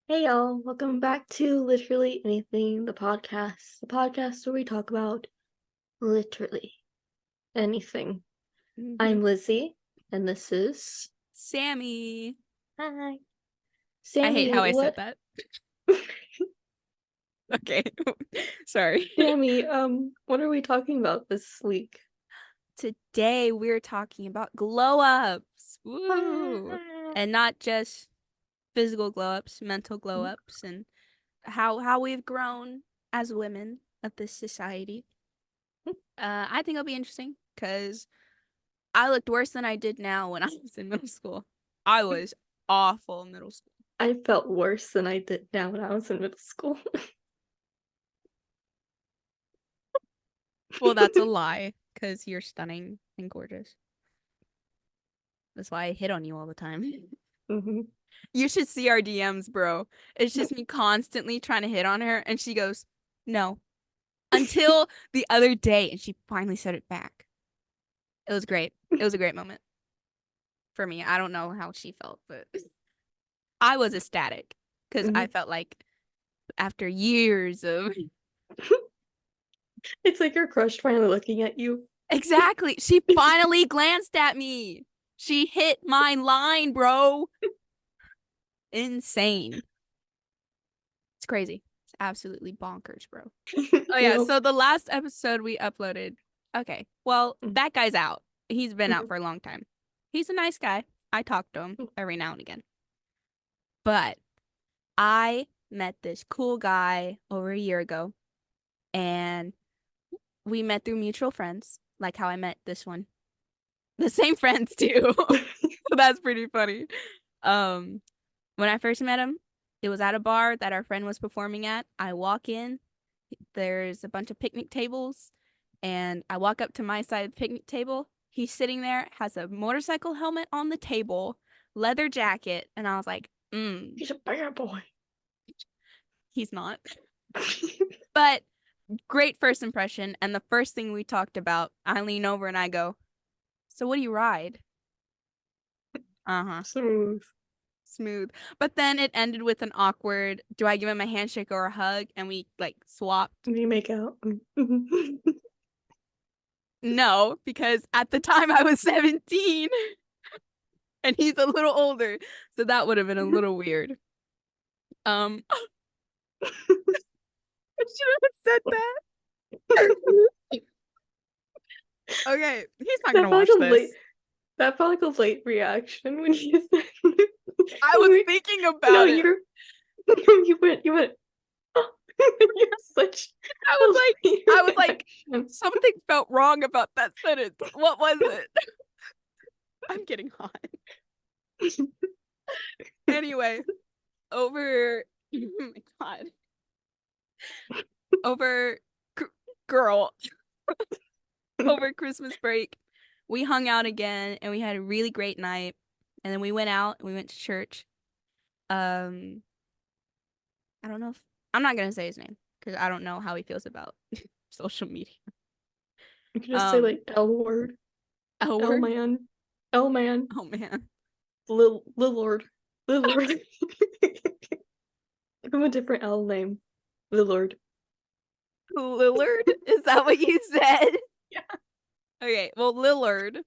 Hey y'all, welcome back to Literally Anything, the podcast where we talk about literally anything. Mhm. I'm Lizzie, and this is Sammy. Hi. I hate Sammy, how I said what that. Okay. Sorry. Sammy, what are we talking about this week? Today we're talking about glow ups. Woo! And not just physical glow ups, mental glow ups, and how we've grown as women of this society. I think it'll be interesting because I looked worse than I did now when I was in middle school. I was awful in middle school. I felt worse than I did now when I was in middle school. Well, that's a lie because you're stunning and gorgeous. That's why I hit on you all the time. Mhm. You should see our DMs, bro. It's just me constantly trying to hit on her, and she goes, no. Until the other day, and she finally said it back. It was great. It was a great moment for me. I don't know how she felt, but I was ecstatic because I Mhm. felt like after years of It's like your crush finally looking at you. exactly, she finally glanced at me. She hit my line, bro. Insane. It's crazy. It's absolutely bonkers, bro. Oh yeah, Well, so the last episode we uploaded. Okay. Well, mm, that guy's out. He's been out mhm. for a long time. He's a nice guy. I talk to him every now and again. But I met this cool guy over a year ago and we met through mutual friends, like how I met this one. The same friends too. So that's pretty funny. Um when I first met him, it was at a bar that our friend was performing at. I walk in, there's a bunch of picnic tables, and I walk up to my side of the picnic table. He's sitting there, has a motorcycle helmet on the table, leather jacket, and I was like, He's a bad boy. he's not. But great first impression. And the first thing we talked about, I lean over and I go, so what do you ride? Uh-huh. Smooth. Smooth. But then it ended with an awkward, do I give him a handshake or a hug? And we like swapped. We make out. No, because at the time I was 17 and he's a little older. So that would have been a little weird. I should have said that. Okay, he's not That gonna felt watch like a late. this. That felt like a late reaction when you said. I was you, thinking no, about it. you're. You went. You went. Oh, you're such I a was like, late I was like, reaction. something felt wrong about that sentence. What was it? I'm getting hot. Anyway, over oh my God. Over g- girl, over Christmas break, we hung out again and we had a really great night. And then we went out and we went to church. Um, I don't know if I'm not gonna say his name because I don't know how he feels about social media. You can just say Um, like L word, L L word. man, L man, Oh man, Lord, Lord. Give him a different L name, Lord. Lillard. Is that what you said? Yeah. Okay, well Lillard.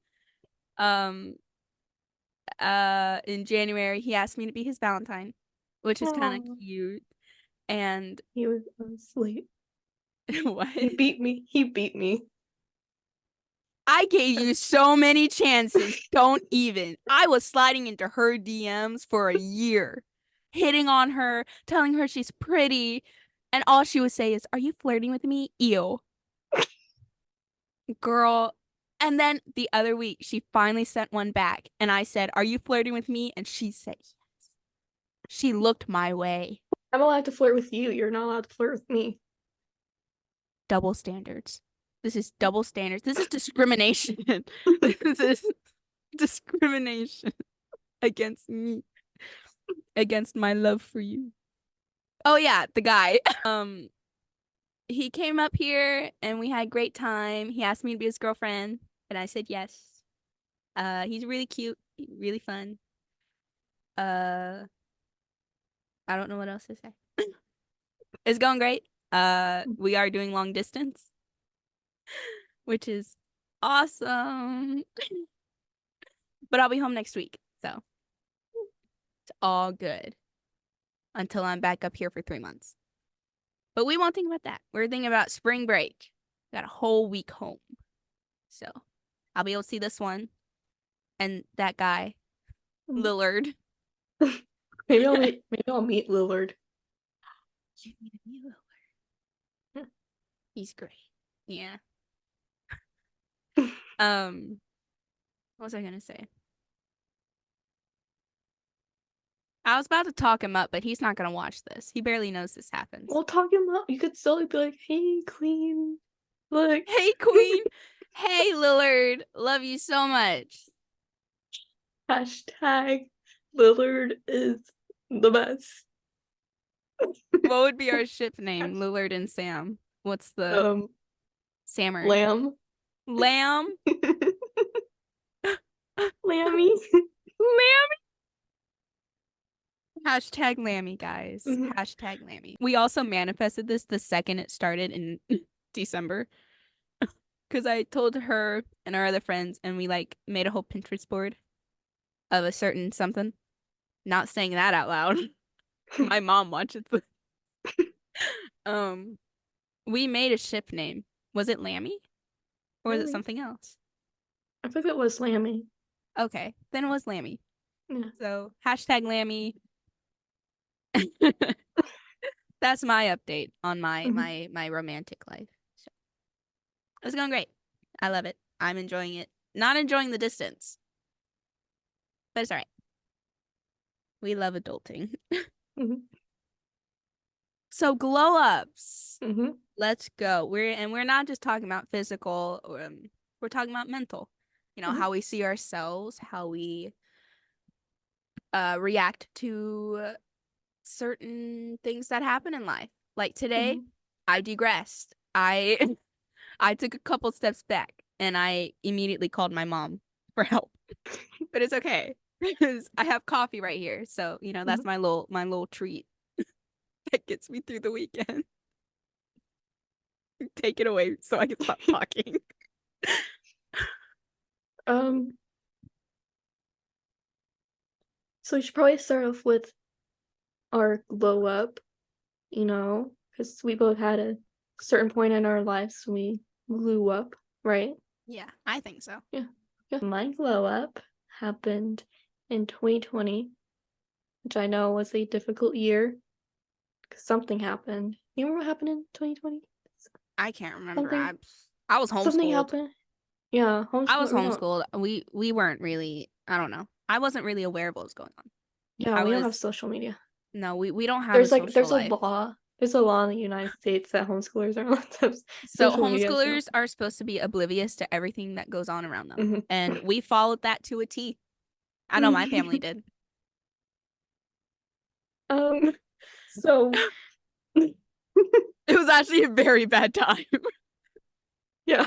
Um, in January he asked me to be his Valentine, which is kind of Oh, cute. And he was asleep. what? He beat me. He beat me. I gave you so many chances. Don't even. I was sliding into her DMs for a year, hitting on her, telling her she's pretty, and all she would say is, "Are you flirting with me?" Ew, girl. And then the other week, she finally sent one back, and I said, "Are you flirting with me?" And she said, yes. She looked my way. I'm allowed to flirt with you. You're not allowed to flirt with me. Double standards. This is double standards. This is discrimination. This is discrimination against me, against my love for you. Oh yeah, the guy. He came up here and we had a great time. He asked me to be his girlfriend, and I said yes. He's really cute, really fun. Uh, I don't know what else to say. It's going great. We are doing long distance, which is awesome. But I'll be home next week, so it's all good until I'm back up here for 3 months. But we won't think about that. We're thinking about spring break. Got a whole week home. So I'll be able to see this one and that guy, Lillard. Maybe I'll meet Lillard. You need to meet Lillard. He's great. Yeah. What was I gonna say? I was about to talk him up, but he's not gonna watch this. He barely knows this happens. We'll talk him up. You could still be like, "Hey, Queen, look." Hey, Queen. Hey, Lillard. Love you so much. Hashtag Lillard is the best. What would be our ship name? Lillard and Sam. What's the Sammer? Lamb. Lamb. Lammy. Lammy. Hashtag Lammy, guys. Hashtag Lammy. We also manifested this the second it started in December. Because I told her and our other friends, and we like made a whole Pinterest board of a certain something. Not saying that out loud. My mom watches the we made a ship name. Was it Lammy? Or was it something else? I think it was Lammy. Okay, then it was Lammy. Yeah. So hashtag Lammy. That's my update on my romantic life. So it's going great. I love it. I'm enjoying it. Not enjoying the distance. But it's all right. We love adulting. So glow ups. Let's go. We're not just talking about physical. We're talking about mental. You know, how we see ourselves, how we react to certain things that happen in life. Like today, I digressed. I took a couple steps back and I immediately called my mom for help. But it's okay because I have coffee right here. So, you know, that's my little treat that gets me through the weekend. Take it away so I can stop talking. So we should probably start off with our glow up, you know, because we both had a certain point in our lives when we blew up, right? Yeah, I think so. Yeah. My glow up happened in 2020, which I know was a difficult year because something happened. You remember what happened in 2020? I can't remember. I was homeschooled. Something happened. Yeah, homeschooled. I was homeschooled. We weren't really. I don't know. I wasn't really aware of what was going on. Yeah, we don't have social media. No, we don't have There's a social life. a law. There's a law in the United States that homeschoolers are allowed to have So social media, homeschoolers are supposed to be oblivious to everything that goes on around them. Mm-hmm. And we followed that to a T. I know my family did. So it was actually a very bad time. Yeah.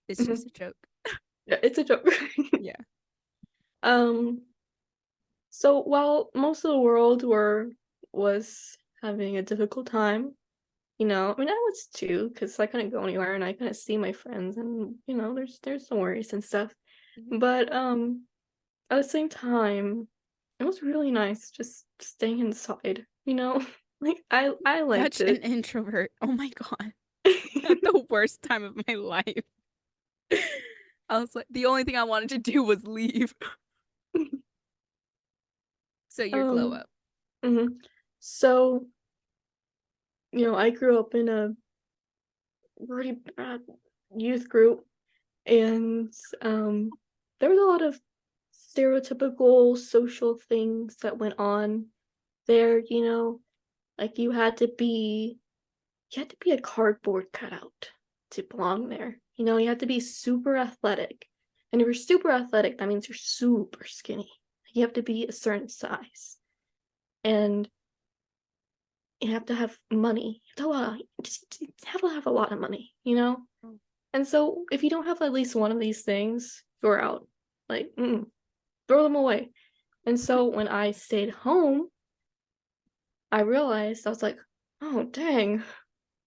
It's just a joke. Yeah, it's a joke. Yeah. So while most of the world was having a difficult time, you know, I mean, I was too, because I couldn't go anywhere and I couldn't see my friends, and you know, there's some worries and stuff. But at the same time, it was really nice just staying inside, you know. Like I liked Such it. an introvert. Oh my god. At the worst time of my life. I was like, the only thing I wanted to do was leave. So your glow up. So, you know, I grew up in a really bad youth group, and there was a lot of stereotypical social things that went on there, you know, like you had to be a cardboard cutout to belong there. You know, you had to be super athletic. And if you're super athletic, that means you're super skinny. You have to be a certain size. And you have to have money. You have to have a lot of money, you know? And so if you don't have at least one of these things, you're out. Like, throw them away. And so when I stayed home, I realized I was like, "Oh, dang,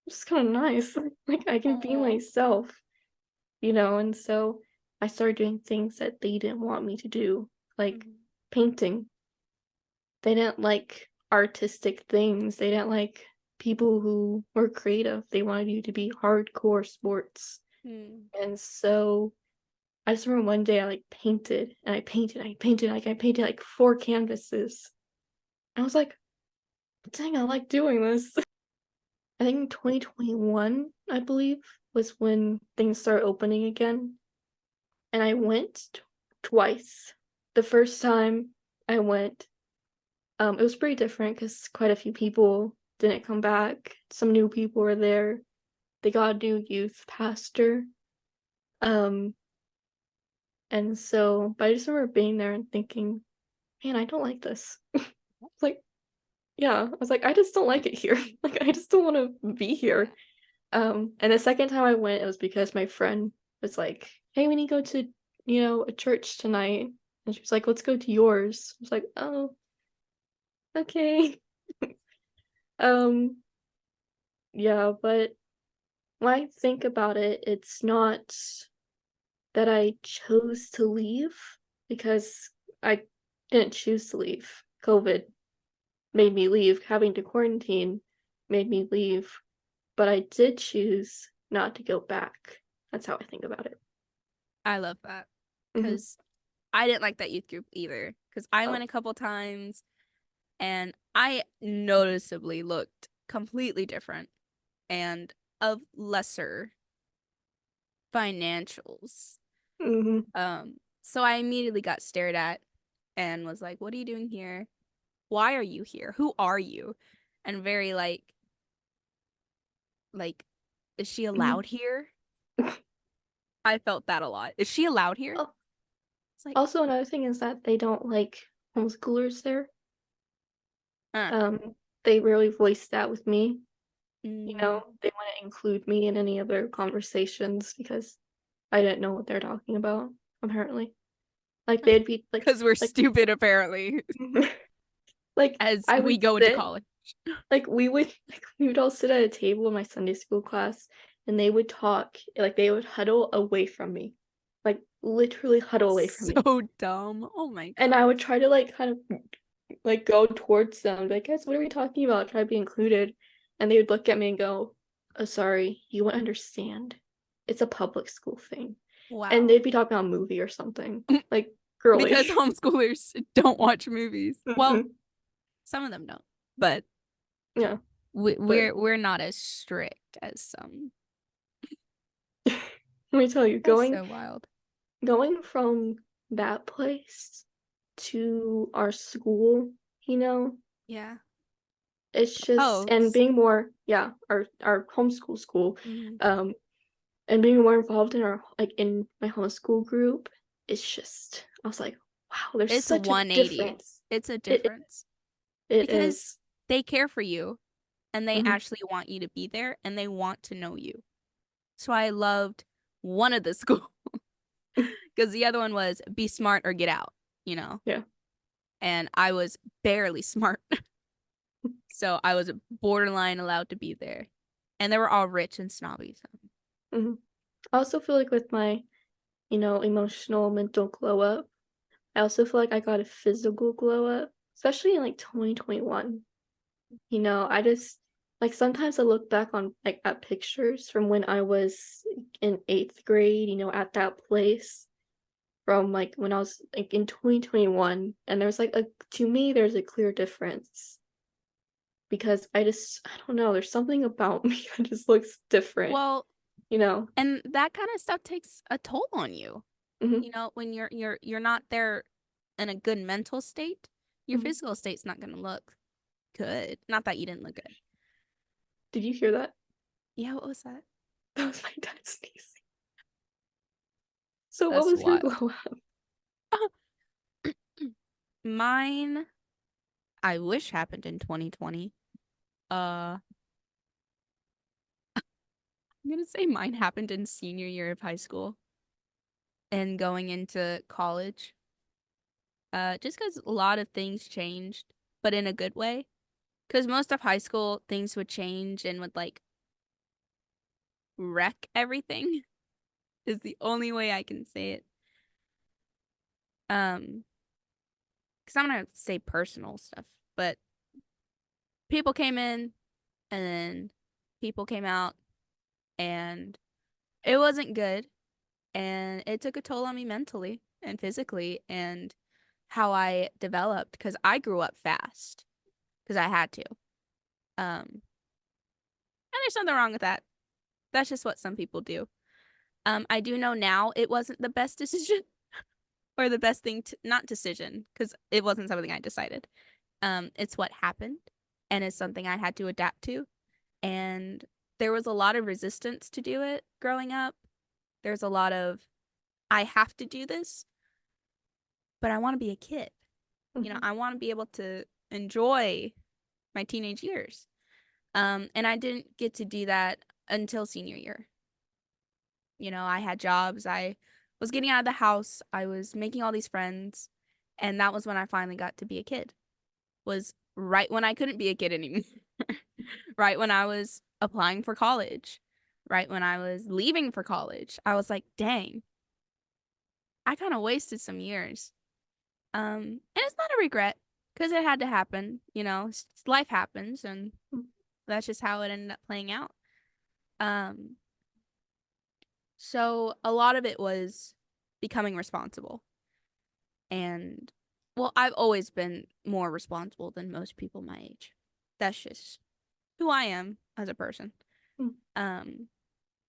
this is kinda nice." Like, I can be Aw. myself, and so I started doing things that they didn't want me to do, like Mhm. painting. They didn't like artistic things, they didn't like people who were creative, they wanted you to be hardcore sports. Mm. And so I just remember one day I, like, painted, and I painted, like, 4 canvases. I was like, "Dang, I like doing this." I think 2021, I believe, was when things started opening again, and I went twice. The first time I went, it was pretty different because quite a few people didn't come back. Some new people were there. They got a new youth pastor. Um, and so, but I just remember being there and thinking, man, I don't like this. Like, yeah, I was like, I just don't like it here. Like, I just don't want to be here. And the second time I went, it was because my friend was like, "Hey, we need to go to, a church tonight." And she was like, "Let's go to yours." I was like, "Oh, okay." Um, yeah, but when I think about it, it's not that I chose to leave because I didn't choose to leave. COVID made me leave. Having to quarantine made me leave, but I did choose not to go back. That's how I think about it. I love that Mhm. because I didn't like that youth group either. Because I Oh. went a couple times and I noticeably looked completely different and of lesser financials. Mhm. So I immediately got stared at and was like, "What are you doing here? Why are you here? Who are you?" And very like, is she Mhm. allowed here? I felt that a lot. Is she allowed here? Al It's like, Also, another thing is that they don't like homeschoolers there. uh, They rarely voice that with me, mm, they wouldn't include me in any of their conversations because I didn't know what they're talking about, apparently. Like, they'd be because we're like stupid apparently like, as I we would go into sit college. we would all sit at a table in my Sunday school class, and they would talk, like, they would huddle away from me, like, literally huddle away from me, So dumb. Oh my and god. I would try to, like, kind of, like, go towards them, like, "Guys, what are we talking about?" Try to be included, and they would look at me and go, "Oh, sorry, you won't understand. It's a public school thing." And Wow. they'd be talking about a movie or something, like, girly. Because homeschoolers don't watch movies. Well, Mhm. some of them don't, but Yeah, we, but we're we're not as strict as some. let me tell you, That's going so wild. going from that place to our school, you know, Yeah. it's just Oh. and being more yeah, our homeschool school, Mhm. um, and being more involved in in my homeschool group, it's just I was like, "Wow, there's It's such a 180. difference." It's a It difference it because is. they care for you and they Mhm. actually want you to be there and they want to know you. So I loved one of the school because the other one was be smart or get out, you know. Yeah. And I was barely smart. So I was borderline allowed to be there. And they were all rich and snobby. So. Mhm. I also feel like with my, emotional mental glow up, I also feel like I got a physical glow up, especially in like 2021. I just like sometimes I look back on like at pictures from when I was in 8th grade, at that place from like when I was like in 2021 and there's like a to me there's a clear difference because I don't know, there's something about me that just looks different, Well, you know. and that kind of stuff takes a toll on you. Mhm. You know, when you're not there in a good mental state, your Mhm. physical state's not gonna look good. Not that you didn't look good. Did you hear that? Yeah, what was that? That was my dad sneezing. So what That's was your wild. glow up? Mine, I wish happened in 2020. I'm gonna say mine happened in senior year of high school and going into college. just because a lot of things changed, but in a good way. Because most of high school, things would change and would like wreck everything, is the only way I can say it. Because I'm gonna say personal stuff, but people came in and then people came out, and it wasn't good, and it took a toll on me mentally and physically and how I developed because I grew up fast because I had to. And there's nothing wrong with that. That's just what some people do. I do know now it wasn't the best decision or the best thing to, not decision, because it wasn't something I decided. It's what happened, and it's something I had to adapt to. And there was a lot of resistance to do it growing up. There's a lot of, I have to do this, but I want to be a kid. You know, Mhm. I want to be able to enjoy my teenage years. And I didn't get to do that until senior year. You know, I had jobs, I was getting out of the house, I was making all these friends, and that was when I finally got to be a kid. Was right when I couldn't be a kid anymore. Right when I was applying for college. Right when I was leaving for college. I was like, dang, I kind of wasted some years. And it's not a regret because it had to happen, you know, life happens and that's just how it ended up playing out. Um, so a lot of it was becoming responsible. And well, I've always been more responsible than most people my age. That's just who I am as a person. Mm. Um,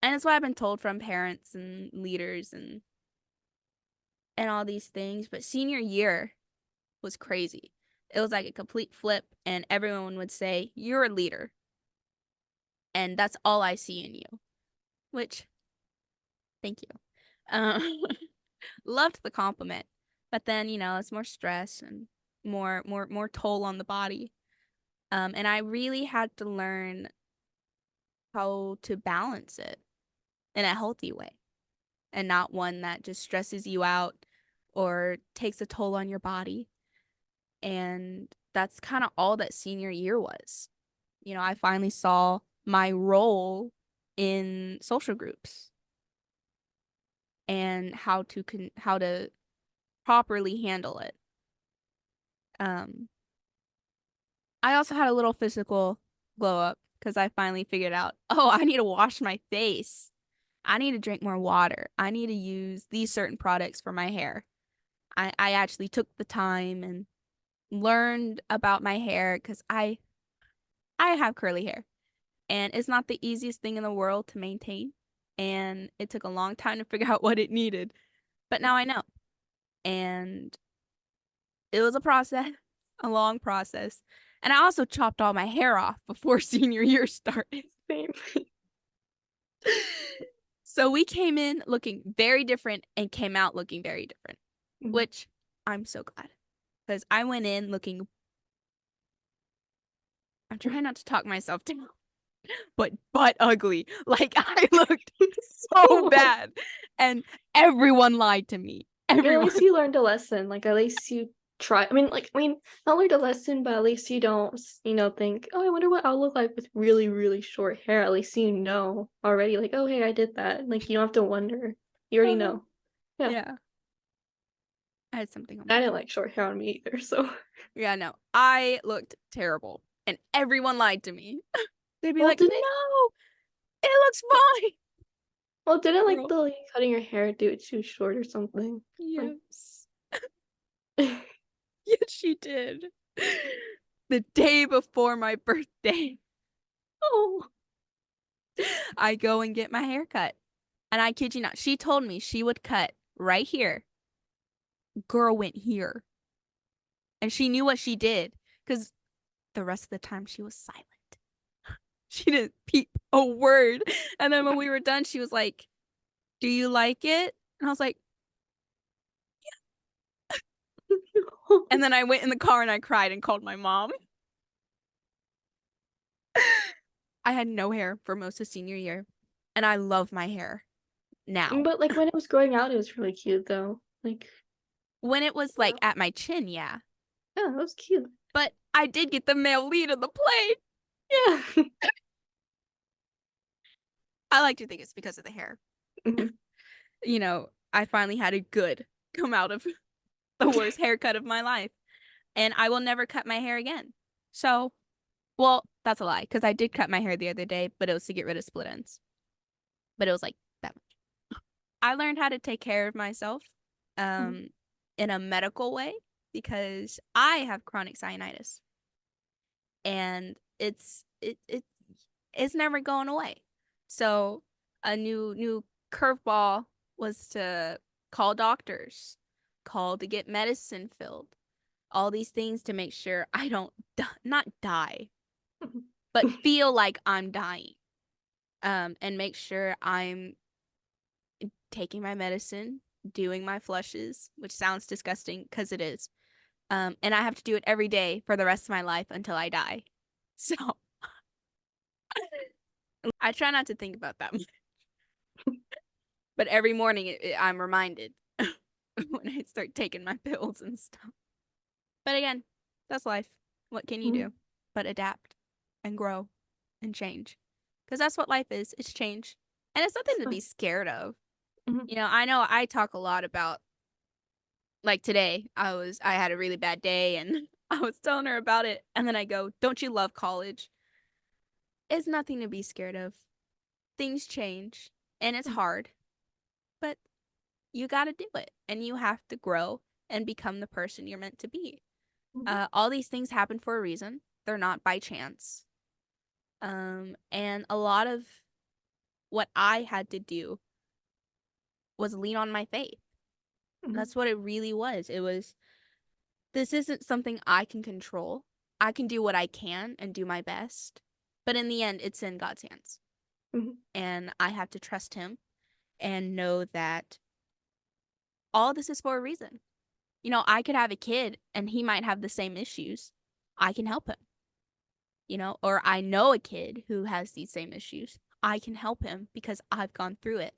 and it's what I've been told from parents and leaders and all these things. But senior year was crazy. It was like a complete flip, and everyone would say, "You're a leader," and that's all I see in you. Which, thank you. Um, loved the compliment, but then it's more stress and more toll on the body. And I really had to learn how to balance it in a healthy way and not one that just stresses you out or takes a toll on your body. And that's kind of all that senior year was. I finally saw my role in social groups and how to properly handle it. Um, I also had a little physical glow up because I finally figured out, oh, I need to wash my face. I need to drink more water. I need to use these certain products for my hair. I actually took the time and learned about my hair because I have curly hair and it's not the easiest thing in the world to maintain. And it took a long time to figure out what it needed. But now I know. And it was a process, a long process. And I also chopped all my hair off before senior year started. Same. So we came in looking very different and came out looking very different, Mm. which I'm so glad because I went in looking, I'm trying not to talk myself down, but ugly. Like I looked so bad and everyone lied to me. At Everyone. least you learned a lesson. Like, at least you try. Not learned a lesson, but at least you don't, think, oh, I wonder what I'll look like with really, really short hair. At least you know already, like, oh, hey, I did that. Like, you don't have to wonder. You already know. Yeah. Yeah. I had something on I my didn't tongue. like short hair on me either, so. Yeah, no. I looked terrible and everyone lied to me. They'd be Well, like, didn't "No, it looks fine." well, didn't like Girl. the like, cutting your hair do it too short or something? Like, Yes. Yes, she did. The day before my birthday, oh, I go and get my hair cut. And I kid you not, she told me she would cut right here. Girl went here. And she knew what she did because the rest of the time she was silent. She didn't peep a word. And then when we were done, she was like, "Do you like it?" And I was like, and then I went in the car and I cried and called my mom. I had no hair for most of senior year. And I love my hair now. but like when it was growing out, it was really cute though. Like, When it was like at my chin, yeah. Yeah, that was cute. But I did get the male lead of the play. Yeah. I like to think it's because of the hair. Mhm. You know, I finally had a good come out of the worst haircut of my life. And I will never cut my hair again. So, well, that's a lie, because I did cut my hair the other day, but it was to get rid of split ends. But it was like that much. I learned how to take care of myself Mhm. um, in a medical way because I have chronic sinusitis. And it's never going away. So a new curveball was to call doctors, call to get medicine filled, all these things to make sure I don't not die, Mhm. but feel like I'm dying. And make sure I'm taking my medicine, doing my flushes, which sounds disgusting because it is. And I have to do it every day for the rest of my life until I die. So I try not to think about that much. But every morning I'm reminded when I start taking my pills and stuff. But again, that's life. What can you Mhm. do but adapt and grow and change? Because that's what life is. It's change. And it's nothing It's to be fine. scared of. Mhm. I know I talk a lot about like today, I had a really bad day and I was telling her about it and then I go, "Don't you love college?" It's nothing to be scared of. Things change and it's Mhm. hard, but you got to do it and you have to grow and become the person you're meant to be. Mhm. All these things happen for a reason. They're not by chance. And a lot of what I had to do was lean on my faith. Mhm. That's what it really was. It was, this isn't something I can control. I can do what I can and do my best. But in the end, it's in God's hands. Mhm. And I have to trust Him and know that all this is for a reason. I could have a kid and he might have the same issues. I can help him, or I know a kid who has these same issues. I can help him because I've gone through it.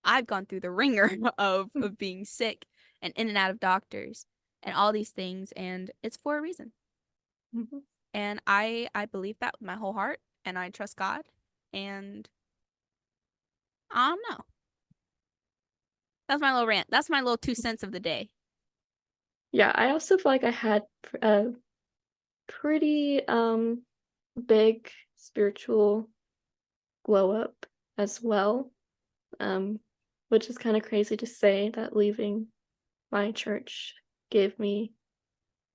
I've gone through the ringer of being sick and in and out of doctors and all these things, and it's for a reason. Mhm. And I believe that with my whole heart, and I trust God, and I don't know. That's my little rant. That's my little 2 cents of the day. Yeah, I also feel like I had a pretty big spiritual glow up as well. Um, which is kind of crazy to say that leaving my church gave me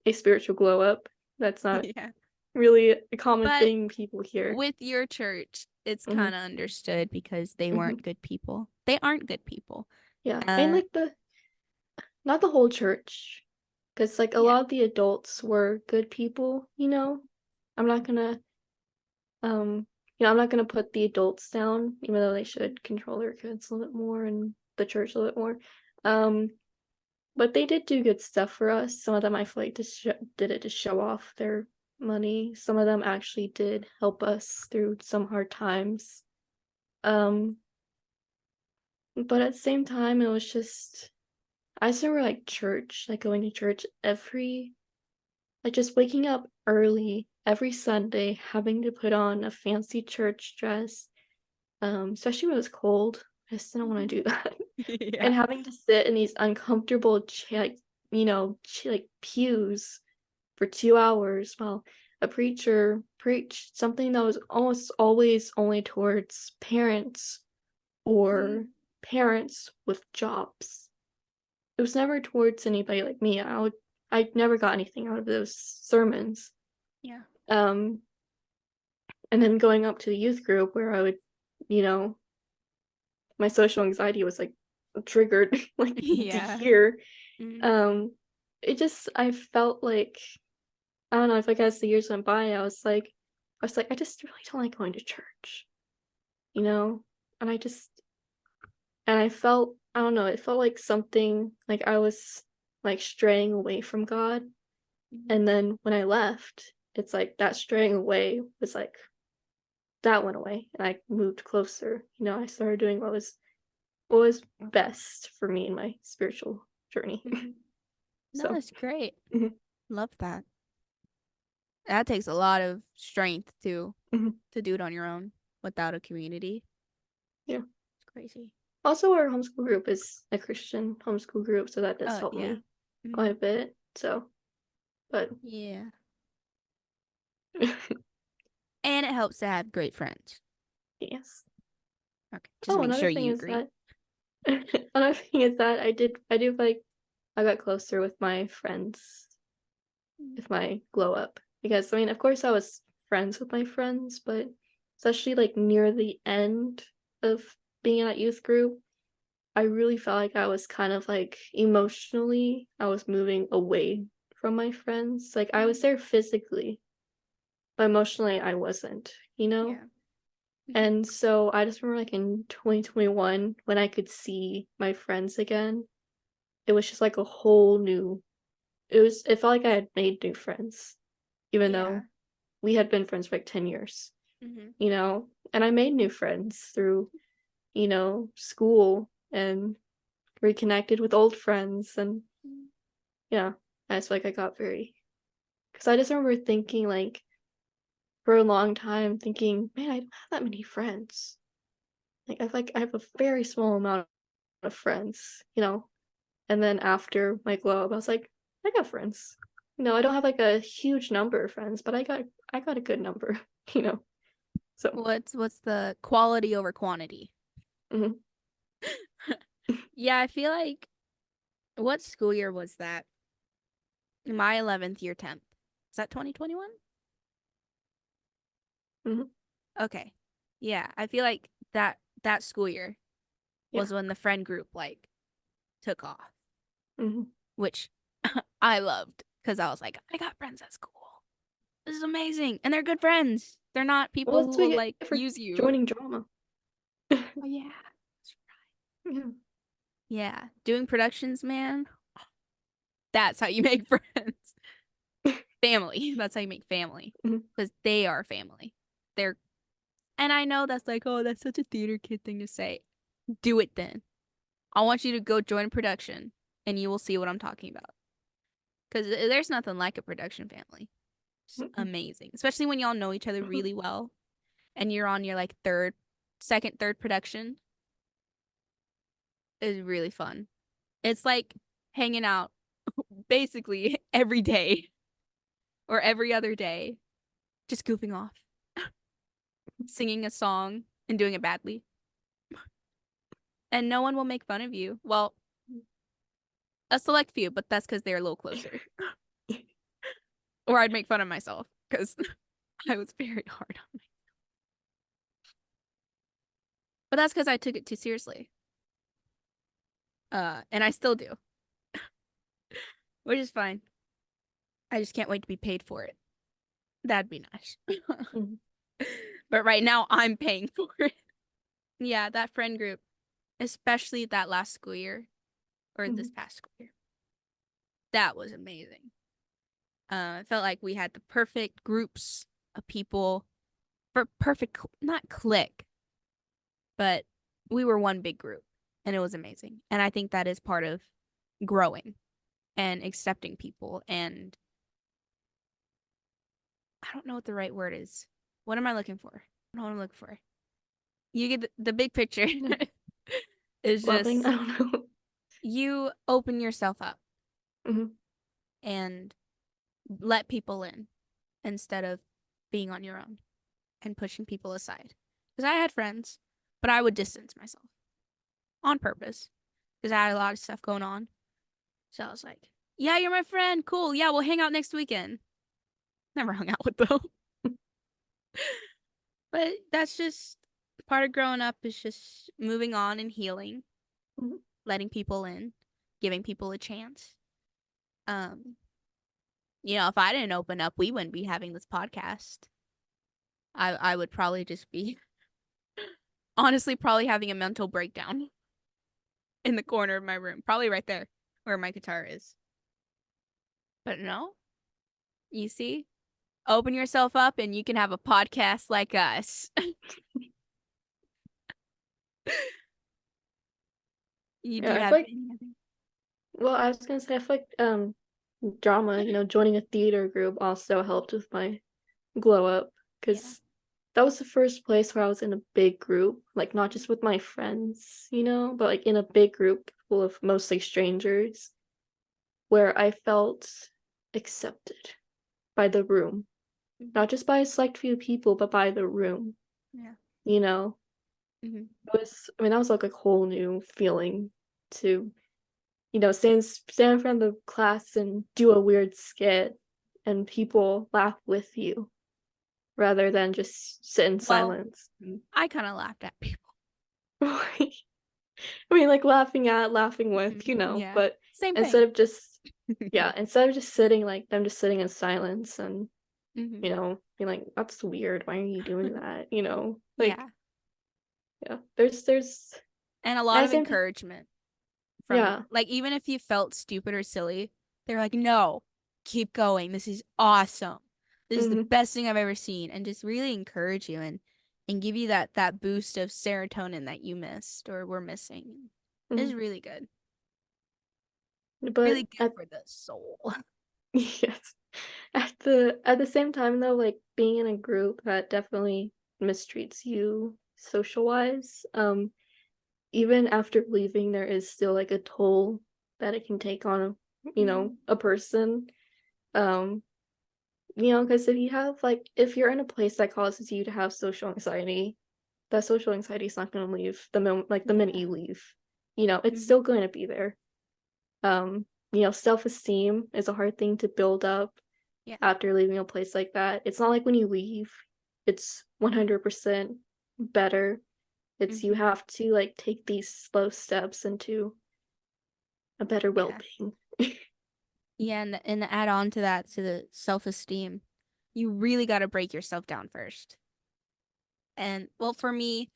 a spiritual glow up. That's not Yeah. really a common But thing people hear. with your church, it's Hmm. kind of understood because they Hmm. weren't good people. They aren't good people. Yeah, and Uh, like the not the whole church, because like a yeah. lot of the adults were good people. I'm not gonna um, I'm not gonna put the adults down, even though they should control their kids a little bit more and the church a little bit more. Um, but they did do good stuff for us. Some of them I feel like just did it to show off their money. Some of them actually did help us through some hard times. Um, but at the same time, it was just I just remember like church, like going to church like just waking up early every Sunday, having to put on a fancy church dress, especially when it was cold. I just didn't want to do that. Yeah. And having to sit in these uncomfortable like pews for 2 hours while a preacher preached something that was almost always only towards parents or parents with jobs. It was never towards anybody like me. I never got anything out of those sermons. Yeah. Um, and then going up to the youth group where I would, you know, my social anxiety was like triggered like to Yeah. hear. Mm. Um, I felt like I don't know, if like as the years went by, I just really don't like going to church, you know? And I felt I don't know, it felt like something like I was like straying away from God. Mhm. And then when I left, it's like that straying away was like that went away and I moved closer. I started doing what was best for me in my spiritual journey. Mhm. No, So that's great. Mhm. Love that. That takes a lot of strength to Mhm. do it on your own without a community. Yeah. It's crazy. Also, our homeschool group is a Christian homeschool group, so that does Oh, help yeah. me quite a Mhm. bit. So, but Yeah. And it helps to have great friends. yes. Okay. Just Oh, make another sure thing you is agree. that another thing is that I do like I got closer with my friends with my glow up because I mean, of course, I was friends with my friends, but especially like near the end of being in that youth group, I really felt like I was kind of like emotionally, I was moving away from my friends. Like I was Mhm. there physically, but emotionally I wasn't, you know? Yeah. Mhm. And so I just remember like in 2021 when I could see my friends again, it was just like a whole new it felt like I had made new friends, even Yeah. though we had been friends for like 10 years, Mhm. you know? And I made new friends through, school and reconnected with old friends and Mhm. yeah, I just feel like I got very because I just remember thinking like for a long time thinking, man, I don't have that many friends. Like I feel like I have a very small amount of friends, you know? And then after my glow up, I was like, I got friends. I don't have like a huge number of friends, but I got a good number, you know. So What's the quality over quantity? mhm. Yeah, I feel like what school year was that? My 11th year temp. Is that 2021? Mhm. Okay. Yeah, I feel like that school year Yeah. was when the friend group like took off, Mhm. which I loved because I was like, I got friends at school. This is amazing. And they're good friends. They're not Well, people that's who what will you like get for use you. joining drama. Oh yeah. Yeah. Yeah. Doing productions, man. That's how you make friends. Family. That's how you make family. Mhm. Because they are family. They're and I know that's like, oh, that's such a theater kid thing to say. Do it then. I want you to go join production and you will see what I'm talking about. Because there's nothing like a production family. It's Mhm. amazing. Especially when y'all know each other really well and you're on your like third production. Is really fun. It's like hanging out basically every day or every other day, just goofing off, singing a song and doing it badly. And no one will make fun of you. Well, a select few, but that's because they're a little closer. Or I'd make fun of myself because I was very hard on me. But that's because I took it too seriously. And I still do, which is fine. I just can't wait to be paid for it. That'd be nice. Mhm. But right now I'm paying for it. Yeah, that friend group, especially that last school year or this Mhm. past school year, that was amazing. It felt like we had the perfect groups of people for perfect, not click, but we were one big group and it was amazing. And I think that is part of growing and accepting people. And I don't know what the right word is. What am I looking for? I don't know what I'm looking for. You get the big picture Yeah. is Loving, just I don't know. you open yourself up Mhm. and let people in instead of being on your own and pushing people aside. Because I had friends, but I would distance myself on purpose because I had a lot of stuff going on. So I was like, yeah, you're my friend. Cool. Yeah, we'll hang out next weekend. Never hung out with them. But that's just part of growing up is just moving on and healing, Mhm. letting people in, giving people a chance. Um, if I didn't open up, we wouldn't be having this podcast. I would probably just be honestly probably having a mental breakdown in the corner of my room, probably right there where my guitar is. But no, you see, open yourself up and you can have a podcast like us. You Yeah, do I have feel like any other? well, I was gonna say I feel like drama, joining a theater group also helped with my glow up Yeah. because that was the first place where I was in a big group, like not just with my friends, but like in a big group full of mostly strangers where I felt accepted by the room, Mhm. not just by a select few people, but by the room, Yeah. you know? Mhm. I mean, that was like a whole new feeling to, stand in front of the class and do a weird skit and people laugh with you rather than just sit in Well, silence. I kind of laughed at people. I mean, like laughing with, Yeah. but Same instead thing. of just, yeah, instead of just sitting like them just sitting in silence and, Mhm. being like, that's weird. Why are you doing that? Like, Yeah. yeah, there's, And a lot at the of same time, encouragement from yeah. like even if you felt stupid or silly, they're like, "No, keep going. This is awesome. This is the Hmm. best thing I've ever seen." And just really encourage you and give you that boost of serotonin that you missed or were missing. It's Hmm. really good. Really But good for the soul. yes. At the same time though, like being in a group that definitely mistreats you social wise, even after leaving there is still like a toll that it can take on Mhm. a person. Um, because if you're in a place that causes you to have social anxiety, that social anxiety is not gonna leave the minute Yeah. you leave. It's Mhm. still going to be there. Self-esteem is a hard thing to build up Yeah. after leaving a place like that. It's not like when you leave, it's 100% better. It's you Mhm. have to like take these slow steps into a better Yeah. well-being. Yeah, and to add on to that, to the self-esteem, you really got to break yourself down first. And well, for me,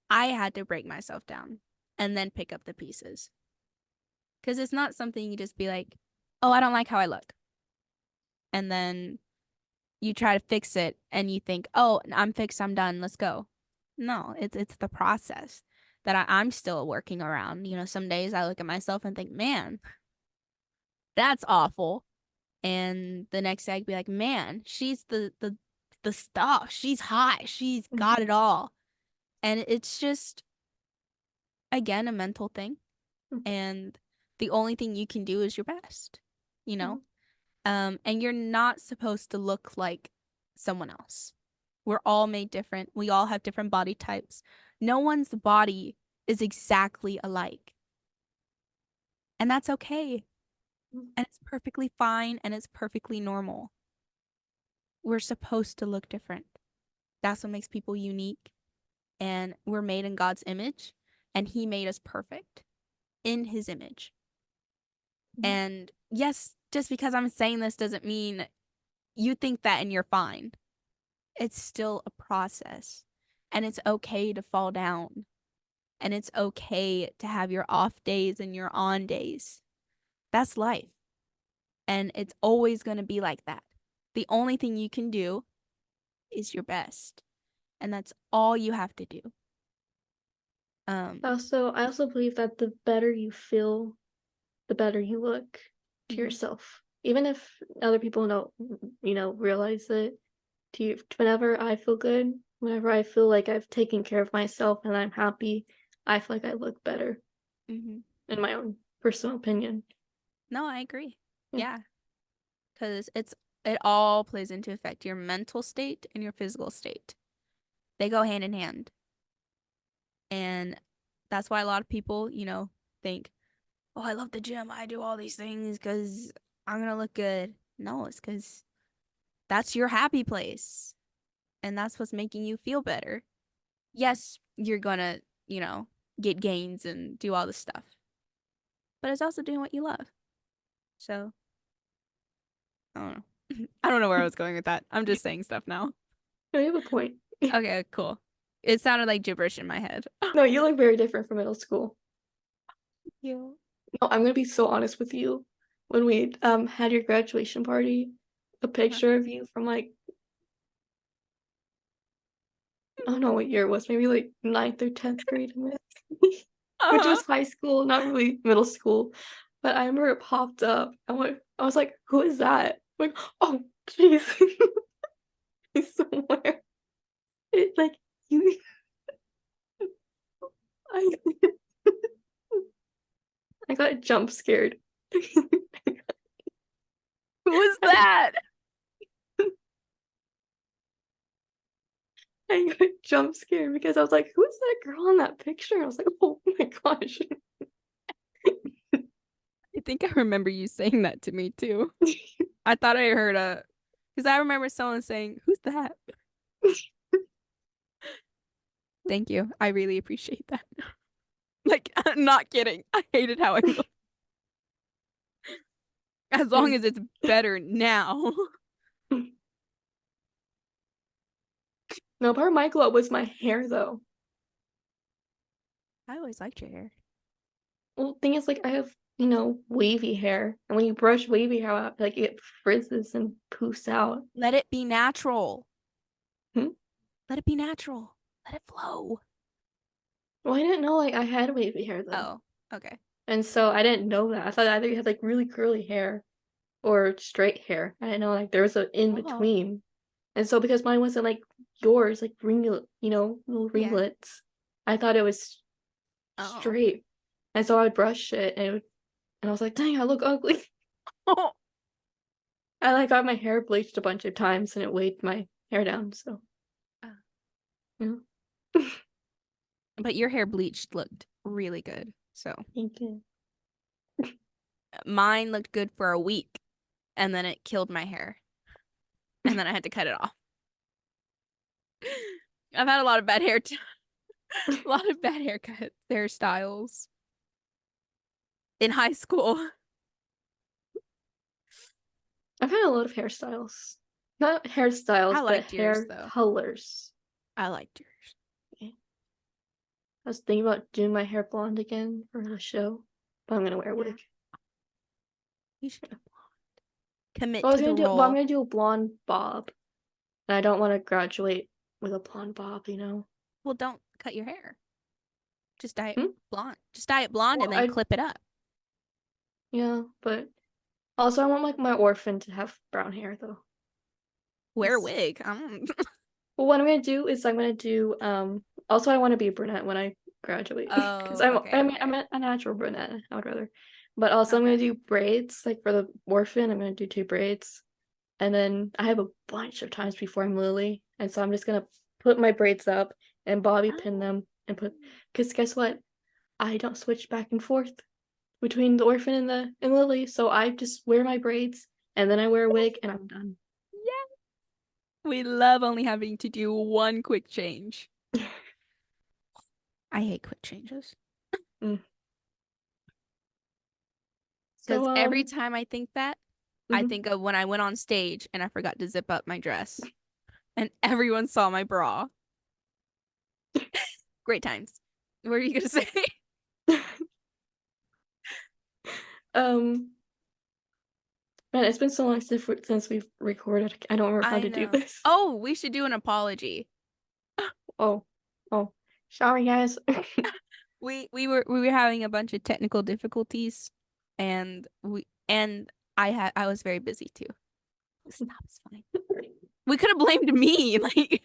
I had to break myself down and then pick up the pieces. Because it's not something you just be like, oh, I don't like how I look. And then you try to fix it and you think, oh, I'm fixed, I'm done, let's go. No, it's the process that I'm still working around. Some days I look at myself and think, man, that's awful. And the next day I'd be like, man, she's the stuff. She's hot. She's got it all. And it's just again a mental thing. And the only thing you can do is your best, you know? And you're not supposed to look like someone else. We're all made different. We all have different body types. No one's body is exactly alike. And that's okay. And it's perfectly fine and it's perfectly normal. We're supposed to look different. That's what makes people unique. And we're made in God's image, and He made us perfect in His image. And yes, just because I'm saying this doesn't mean you think that and you're fine. It's still a process, and it's okay to fall down, and it's okay to have your off days and your on days. That's life, and it's always going to be like that. The only thing you can do is your best, and that's all you have to do. Um, I also believe that the better you feel, the better you look to mhm, yourself. Even if other people don't, realize it. Whenever I feel good, whenever I feel like I've taken care of myself and I'm happy, I feel like I look better, mhm. in my own personal opinion. No, I agree. Yeah. Yeah, because it all plays into effect your mental state and your physical state. They go hand in hand. And that's why a lot of people, think, "Oh, I love the gym. I do all these things cuz I'm going to look good." No, it's cuz that's your happy place and that's what's making you feel better. Yes, you're going to, get gains and do all this stuff. But it's also doing what you love. So, I don't know. I don't know where I was going with that. I'm just saying stuff now. No, you have a point. Okay, cool. It sounded like gibberish in my head. No, you look very different from middle school. You. No, I'm gonna be so honest with you. When we had your graduation party, a Uh-huh. picture of you from like I don't know what year it was, maybe like ninth or 10th grade, which Uh-huh. was high school, not really middle school. but I remember it popped up. I was like, "Who is that?" I'm like, "Oh, jeez." I swear. It like you I I got jump scared. Who was that? I got jump scared because I was like, "Who's that girl in that picture?" I was like, "Oh my gosh." I think I remember you saying that to me too. I thought I heard because I remember someone saying, "Who's that?" Thank you. I really appreciate that. Like, I'm not kidding. I hated how I looked. As long as it's better now. No, part of my glow up was my hair though. I always liked your hair. Well, thing is, like, I have, wavy hair, and when you brush wavy hair out, like, it frizzes and poofs out. Let it be natural. Hmm? Let it be natural. Let it flow. Well, I didn't know, like, I had wavy hair though. Oh, okay. And so I didn't know that. I thought either you had, like, really curly hair or straight hair. I didn't know, like, there was a in Oh, between. And so because mine wasn't like yours, like little yeah. ringlets, I thought it was Oh. straight. And so I would brush it and I was like, dang, I look ugly. Oh. I like got my hair bleached a bunch of times and it weighed my hair down, so yeah. But your hair bleached looked really good. So Thank you. mine looked good for a week and then it killed my hair. And then I had to cut it off. I've had a lot of bad hair a lot of bad hairstyles in high school. I've had a lot of hairstyles. Not hairstyles, I but liked yours hair though. colors. I liked yours. Okay. I was thinking about doing my hair blonde again for the show, but I'm gonna wear a wig. You should go blonde. Commit Well, to the role. I'm gonna do a blonde bob. And I don't want to graduate with a blonde bob, Well, don't cut your hair. Just dye it Hmm? blonde. Just dye it blonde and Well, then clip it up. yeah, but also I want like my orphan to have brown hair though. Wear a Yes. wig. Well, what I'm gonna do is I'm gonna do also I want to be a brunette when I graduate because Oh, okay, I'm a natural brunette. I would rather, but also I'm okay. gonna do braids like for the orphan. I'm gonna do 2 braids, and then I have a bunch of times before I'm Lily, and so I'm just gonna put my braids up and bobby pin them and put because guess what? I don't switch back and forth between the orphan and Lily, so I just wear my braids and then I wear a wig and I'm done. Yeah. We love only having to do one quick change. I hate quick changes. Mm. Because So every time I think that, I mhm. think of when I went on stage and I forgot to zip up my dress and everyone saw my bra. Great times. What are you gonna say? um Man, it's been so long since we've recorded. I don't remember how I to do know. this. Oh, we should do an apology. Oh, sorry guys. We were having a bunch of technical difficulties and I was very busy too. Stop, it's fine. We could have blamed me. Like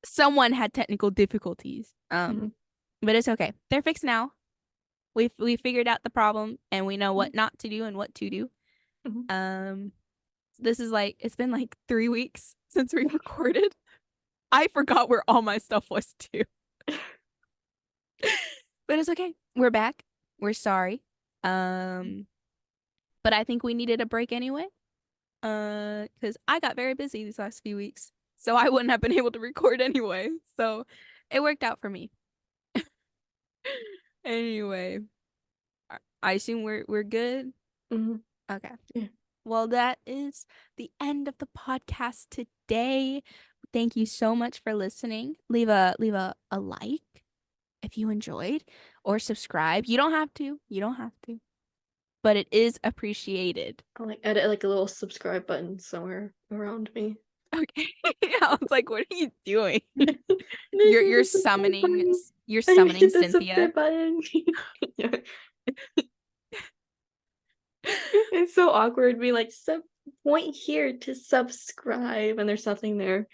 someone had technical difficulties. Mhm. But it's okay. They're fixed now. We figured out the problem and we know what Mhm. not to do and what to do. Mhm. This is like it's been like 3 weeks since we recorded. I forgot where all my stuff was too. But it's okay. We're back. We're sorry. But I think we needed a break anyway. Because I got very busy these last few weeks. So I wouldn't have been able to record anyway. So it worked out for me. Anyway, I assume we're good. Mhm. Okay. Yeah. Well, that is the end of the podcast today. Thank you so much for listening. Leave a like if you enjoyed or subscribe. You don't have to. You don't have to. But it is appreciated. I'll like edit like a little subscribe button somewhere around me. Okay. I was like, what are you doing? Maybe You're the subscribe summoning button. you're I summoning hit the Cynthia. subscribe button. Yeah. It's so awkward. Be like, point here to subscribe, and there's nothing there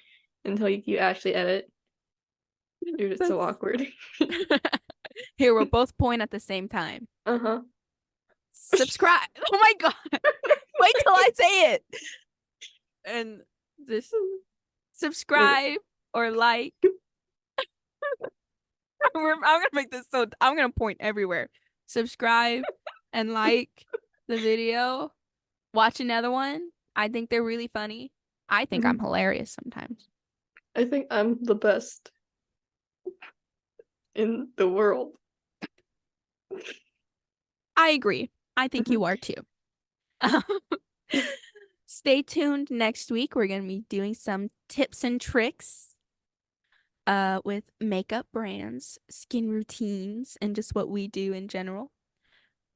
until you actually edit. Dude, it's so That's- awkward. Here, we'll both point at the same time. Uh-huh. Subscribe. Oh my god. Wait till I say it. And just subscribe or like. I'm gonna make this so I'm gonna point everywhere. Subscribe and like the video. Watch another one. I think they're really funny. I think I'm hilarious sometimes. I think I'm the best in the world. I agree. I think you are too. Stay tuned next week. We're gonna be doing some tips and tricks with makeup brands, skin routines, and just what we do in general.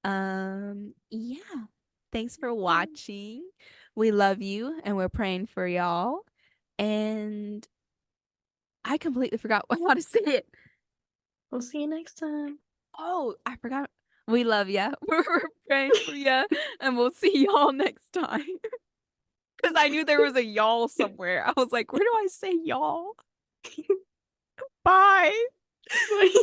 Yeah. Thanks for watching. We love you and we're praying for y'all. And I completely forgot how to say it. We'll see you next time. Oh, I forgot. We love ya. We're praying for ya. And we'll see y'all next time. Because I knew there was a y'all somewhere. I was like, where do I say y'all? Bye. Bye.